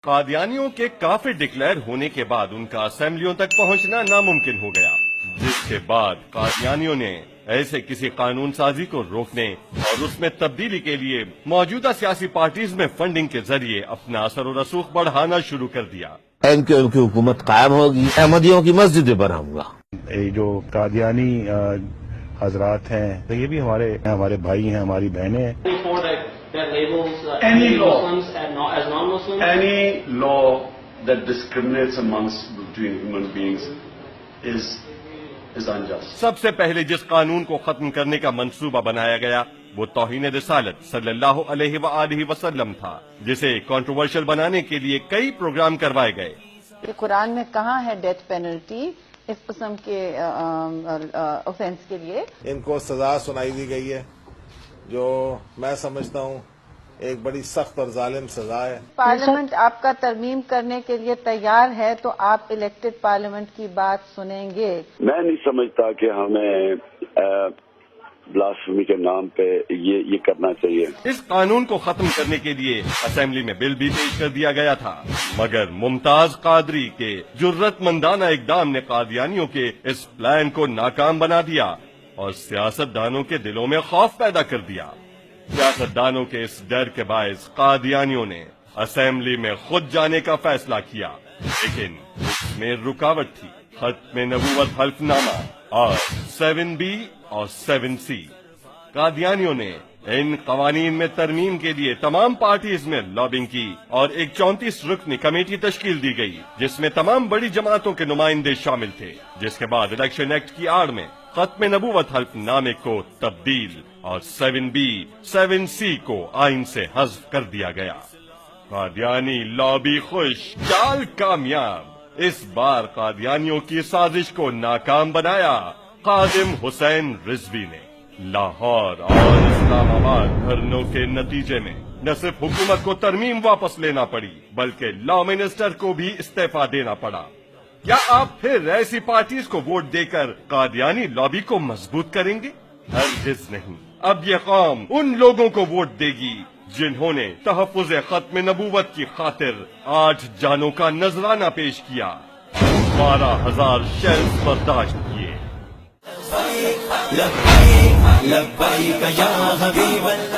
قادیانیوں کے کافر ڈکلیئر ہونے کے بعد ان کا اسمبلیوں تک پہنچنا ناممکن ہو گیا، جس کے بعد قادیانیوں نے ایسے کسی قانون سازی کو روکنے اور اس میں تبدیلی کے لیے موجودہ سیاسی پارٹیز میں فنڈنگ کے ذریعے اپنا اثر و رسوخ بڑھانا شروع کر دیا۔ ان کی حکومت قائم ہوگی، احمدیوں کی مسجدیں بناؤں گا۔ یہ جو قادیانی حضرات ہیں یہ بھی ہمارے بھائی ہیں، ہماری بہنیں ہیں۔ Any law that discriminates between human beings is unjust. سب سے پہلے جس قانون کو ختم کرنے کا منصوبہ بنایا گیا وہ توہین رسالت صلی اللہ علیہ وآلہ وسلم تھا، جسے کنٹروورشل بنانے کے لیے کئی پروگرام کروائے گئے۔ قرآن میں کہاں ہے ڈیتھ پینلٹی اس قسم کے اوفینس کے لیے؟ ان کو سزا سنائی دی گئی ہے جو میں سمجھتا ہوں ایک بڑی سخت اور ظالم سزا ہے۔ پارلیمنٹ آپ کا ترمیم کرنے کے لیے تیار ہے تو آپ الیکٹڈ پارلیمنٹ کی بات سنیں گے؟ میں نہیں سمجھتا کہ ہمیں بلاسفیمی کے نام پہ یہ کرنا چاہیے۔ اس قانون کو ختم کرنے کے لیے اسمبلی میں بل بھی پیش کر دیا گیا تھا، مگر ممتاز قادری کے جرت مندانہ اقدام نے قادیانیوں کے اس پلان کو ناکام بنا دیا اور سیاست دانوں کے دلوں میں خوف پیدا کر دیا۔ سیاست دانوں کے اس ڈر کے باعث قادیانیوں نے اسمبلی میں خود جانے کا فیصلہ کیا، لیکن اس میں رکاوٹ تھی۔ ختم نبوت حلف نامہ اور 7B اور 7C۔ قادیانیوں نے ان قوانین میں ترمیم کے لیے تمام پارٹیز میں لابنگ کی اور ایک 34 رکنی کمیٹی تشکیل دی گئی جس میں تمام بڑی جماعتوں کے نمائندے شامل تھے، جس کے بعد الیکشن ایکٹ کی آڑ میں ختم نبوت حلف نامے کو تبدیل اور 7B 7C کو آئین سے حذف کر دیا گیا۔ قادیانی لابی خوش، چال کامیاب۔ اس بار قادیانیوں کی سازش کو ناکام بنایا خادم حسین رضوی نے۔ لاہور اور اسلام آباد دھرنوں کے نتیجے میں نہ صرف حکومت کو ترمیم واپس لینا پڑی بلکہ لا منسٹر کو بھی استعفی دینا پڑا۔ کیا آپ پھر ایسی پارٹیز کو ووٹ دے کر قادیانی لابی کو مضبوط کریں گے؟ ہرگز نہیں۔ اب یہ قوم ان لوگوں کو ووٹ دے گی جنہوں نے تحفظ ختم نبوت کی خاطر 8 جانوں کا نذرانہ پیش کیا، 12,000 شیلز برداشت کیے۔